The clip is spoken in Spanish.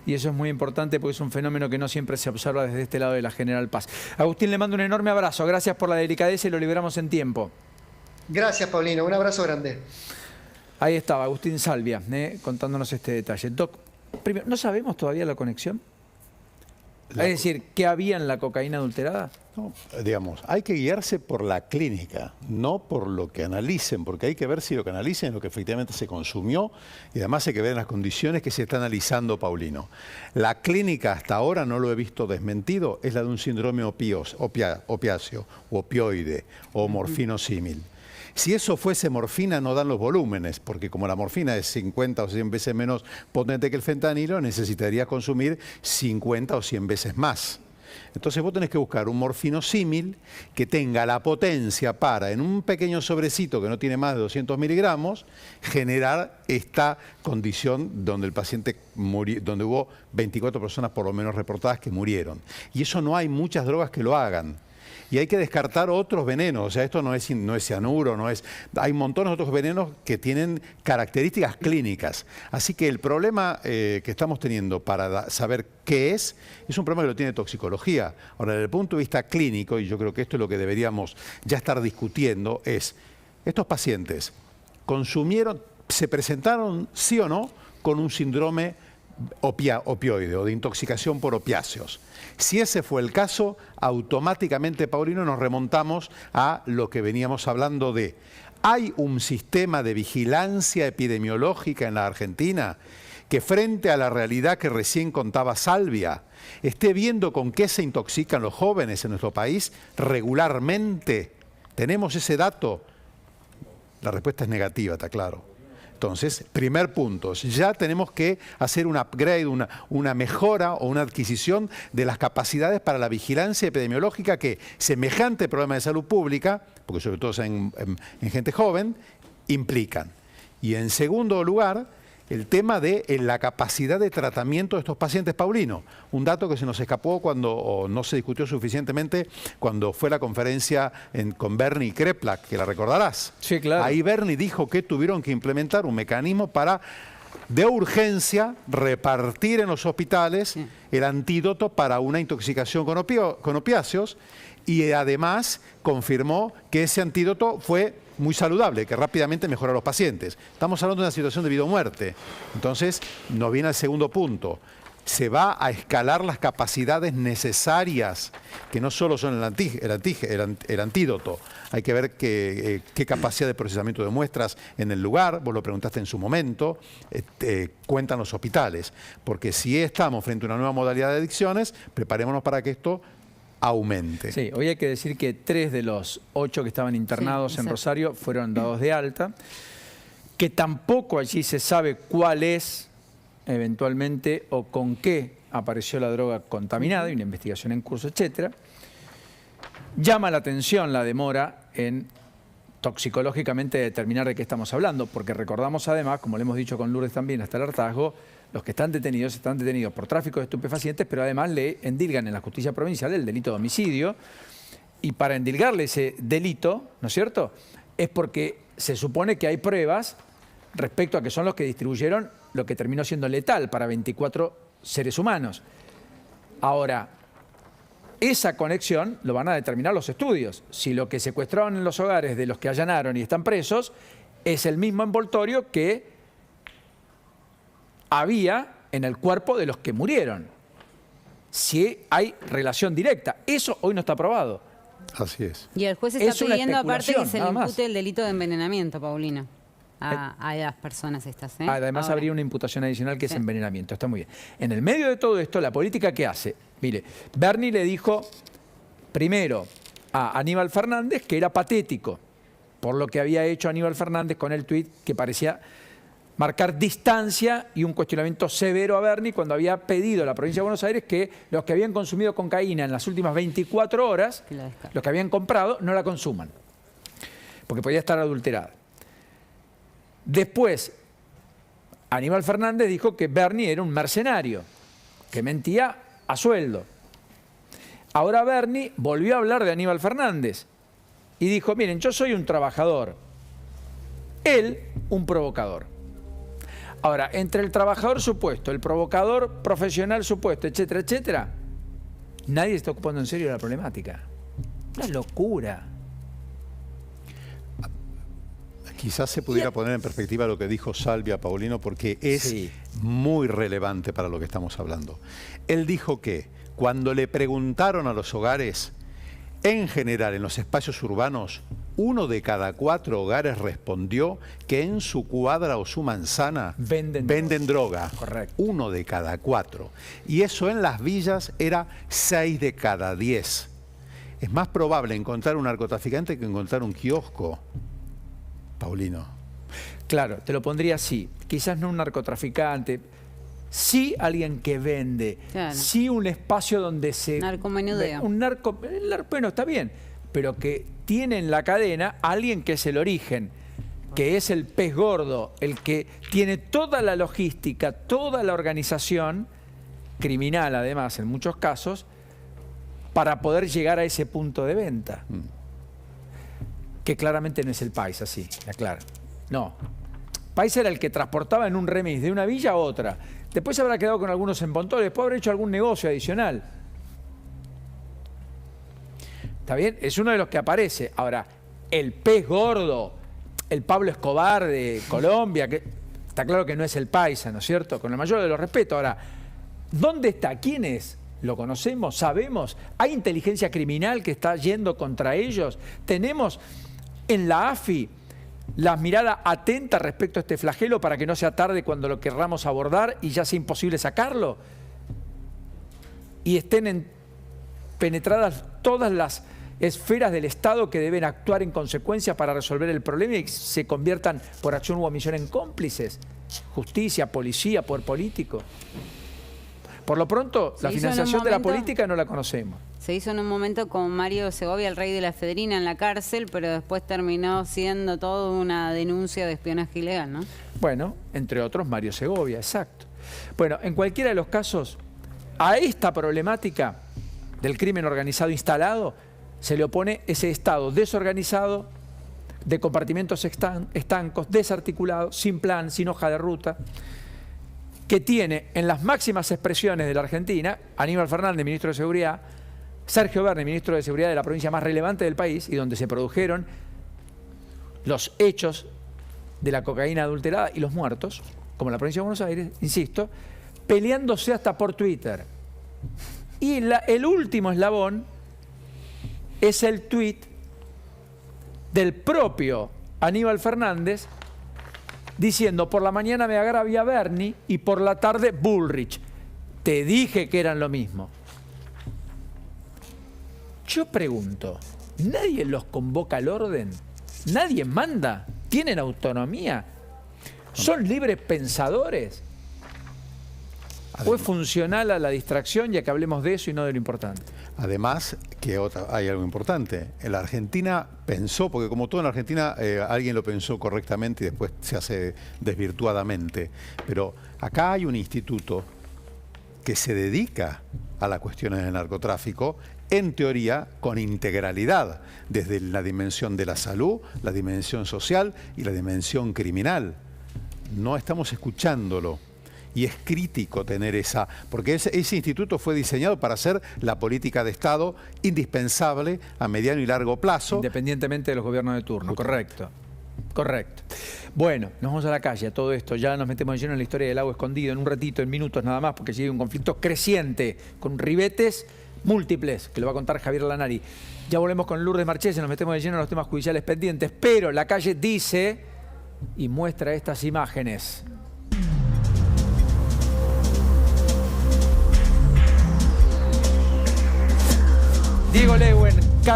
y eso es muy importante porque es un fenómeno que no siempre se observa desde este lado de la General Paz. Agustín, le mando un enorme abrazo, gracias por la delicadeza y lo liberamos en tiempo. Gracias, Paulino, un abrazo grande. Ahí estaba Agustín Salvia, contándonos este detalle. Doc, primero, ¿no sabemos todavía la conexión? Es decir, ¿qué había en la cocaína adulterada? No, digamos, hay que guiarse por la clínica, no por lo que analicen, porque hay que ver si lo que analicen es lo que efectivamente se consumió y además hay que ver en las condiciones que se está analizando, Paulino. La clínica hasta ahora, no lo he visto desmentido, es la de un síndrome opiáceo, o opioide, o morfinosímil. Si eso fuese morfina, no dan los volúmenes, porque como la morfina es 50 o 100 veces menos potente que el fentanilo, necesitaría consumir 50 o 100 veces más. Entonces vos tenés que buscar un morfinosímil que tenga la potencia para, en un pequeño sobrecito que no tiene más de 200 miligramos, generar esta condición donde el paciente murió, donde hubo 24 personas por lo menos reportadas que murieron. Y eso no hay muchas drogas que lo hagan. Y hay que descartar otros venenos, o sea, esto no es cianuro, hay montones de otros venenos que tienen características clínicas. Así que el problema que estamos teniendo para saber qué es un problema que lo tiene toxicología. Ahora, desde el punto de vista clínico, y yo creo que esto es lo que deberíamos ya estar discutiendo, es, estos pacientes consumieron, se presentaron, sí o no, con un síndrome opioide o de intoxicación por opiáceos. Si ese fue el caso, automáticamente, Paulino, nos remontamos a lo que veníamos hablando de ¿hay un sistema de vigilancia epidemiológica en la Argentina que frente a la realidad que recién contaba Salvia, esté viendo con qué se intoxican los jóvenes en nuestro país regularmente? ¿Tenemos ese dato? La respuesta es negativa, está claro. Entonces, primer punto, ya tenemos que hacer un upgrade, una mejora o una adquisición de las capacidades para la vigilancia epidemiológica que semejante problema de salud pública, porque sobre todo en gente joven, implican. Y en segundo lugar, el tema de la capacidad de tratamiento de estos pacientes, Paulino. Un dato que se nos escapó o no se discutió suficientemente cuando fue la conferencia con Bernie Kreplak, que la recordarás. Sí, claro. Ahí Bernie dijo que tuvieron que implementar un mecanismo para, de urgencia, repartir en los hospitales el antídoto para una intoxicación con opiáceos y además confirmó que ese antídoto fue muy saludable, que rápidamente mejora a los pacientes. Estamos hablando de una situación de vida o muerte. Entonces, nos viene el segundo punto. Se va a escalar las capacidades necesarias, que no solo son el antídoto. Hay que ver qué capacidad de procesamiento de muestras en el lugar, vos lo preguntaste en su momento, cuentan los hospitales. Porque si estamos frente a una nueva modalidad de adicciones, preparémonos para que esto aumente. Sí, hoy hay que decir que 3 de los 8 que estaban internados en Rosario fueron dados de alta, que tampoco allí se sabe cuál es eventualmente o con qué apareció la droga contaminada, hay una investigación en curso, etcétera. Llama la atención la demora en toxicológicamente determinar de qué estamos hablando, porque recordamos además, como le hemos dicho con Lourdes también hasta el hartazgo, los que están detenidos por tráfico de estupefacientes, pero además le endilgan en la justicia provincial el delito de homicidio. Y para endilgarle ese delito, ¿no es cierto?, es porque se supone que hay pruebas respecto a que son los que distribuyeron lo que terminó siendo letal para 24 seres humanos. Ahora, esa conexión lo van a determinar los estudios. Si lo que secuestraron en los hogares de los que allanaron y están presos es el mismo envoltorio que había en el cuerpo de los que murieron. Si hay relación directa. Eso hoy no está probado. Así es. Y el juez está pidiendo aparte que se le nada impute el delito de envenenamiento, Paulina, a las personas estas. Además ahora habría una imputación adicional que es envenenamiento. Está muy bien. En el medio de todo esto, la política que hace, mire, Bernie le dijo primero a Aníbal Fernández que era patético por lo que había hecho Aníbal Fernández con el tuit que parecía marcar distancia y un cuestionamiento severo a Bernie cuando había pedido a la provincia de Buenos Aires que los que habían consumido cocaína en las últimas 24 horas, los que habían comprado, no la consuman, porque podía estar adulterada. Después, Aníbal Fernández dijo que Bernie era un mercenario, que mentía a sueldo. Ahora Bernie volvió a hablar de Aníbal Fernández y dijo, miren, yo soy un trabajador, él un provocador. Ahora, entre el trabajador supuesto, el provocador profesional supuesto, etcétera, etcétera, nadie está ocupando en serio la problemática. Una locura. Quizás se pudiera poner en perspectiva lo que dijo Salvia, Paulino, porque es muy relevante para lo que estamos hablando. Él dijo que cuando le preguntaron a los hogares, en general en los espacios urbanos, 1 de cada 4 hogares respondió que en su cuadra o su manzana venden droga. Correcto. 1 de cada 4. Y eso en las villas era 6 de cada 10. Es más probable encontrar un narcotraficante que encontrar un kiosco. Paulino. Claro, te lo pondría así. Quizás no un narcotraficante, sí alguien que vende, claro, sí un espacio donde se... Narcomenudeo. Bueno, está bien, pero que tiene en la cadena a alguien que es el origen, que es el pez gordo, el que tiene toda la logística, toda la organización, criminal además en muchos casos, para poder llegar a ese punto de venta. Que claramente no es el país, así, aclaro. No. País era el que transportaba en un remis de una villa a otra. Después se habrá quedado con algunos empontones, después habrá hecho algún negocio adicional. ¿Está bien? Es uno de los que aparece. Ahora, el pez gordo, el Pablo Escobar de Colombia, que está claro que no es el paisa, ¿no es cierto? Con el mayor de los respetos. Ahora, ¿dónde está? ¿Quién es? ¿Lo conocemos? ¿Sabemos? ¿Hay inteligencia criminal que está yendo contra ellos? ¿Tenemos en la AFI la mirada atenta respecto a este flagelo para que no sea tarde cuando lo querramos abordar y ya sea imposible sacarlo? Y estén penetradas todas las esferas del Estado que deben actuar en consecuencia para resolver el problema y se conviertan por acción u omisión en cómplices. Justicia, policía, poder político. Por lo pronto, la financiación de la política no la conocemos. Se hizo en un momento con Mario Segovia, el rey de la Efedrina, en la cárcel, pero después terminó siendo todo una denuncia de espionaje ilegal, ¿no? Bueno, entre otros Mario Segovia, exacto. Bueno, en cualquiera de los casos, a esta problemática del crimen organizado instalado se le opone ese Estado desorganizado, de compartimentos estancos, desarticulados, sin plan, sin hoja de ruta, que tiene en las máximas expresiones de la Argentina, Aníbal Fernández, ministro de Seguridad, Sergio Berni, ministro de Seguridad de la provincia más relevante del país y donde se produjeron los hechos de la cocaína adulterada y los muertos, como en la provincia de Buenos Aires, insisto, peleándose hasta por Twitter. Y el último eslabón es el tuit del propio Aníbal Fernández diciendo: por la mañana me agravia Berni y por la tarde Bullrich. Te dije que eran lo mismo. Yo pregunto, ¿nadie los convoca al orden? ¿Nadie manda? ¿Tienen autonomía? ¿Son libres pensadores? ¿O es funcional a la distracción, ya que hablemos de eso y no de lo importante? Además, hay algo importante. En la Argentina pensó, porque como todo en la Argentina, alguien lo pensó correctamente y después se hace desvirtuadamente. Pero acá hay un instituto que se dedica a las cuestiones del narcotráfico, en teoría, con integralidad, desde la dimensión de la salud, la dimensión social y la dimensión criminal. No estamos escuchándolo. Y es crítico tener esa, porque ese instituto fue diseñado para hacer la política de Estado indispensable a mediano y largo plazo. Independientemente de los gobiernos de turno, correcto. Correcto. Bueno, nos vamos a la calle a todo esto. Ya nos metemos de lleno en la historia del agua escondido en un ratito, en minutos nada más, porque sigue un conflicto creciente, con ribetes múltiples, que lo va a contar Javier Lanari. Ya volvemos con Lourdes Marchese, nos metemos de lleno en los temas judiciales pendientes, pero la calle dice y muestra estas imágenes. Diego Leuen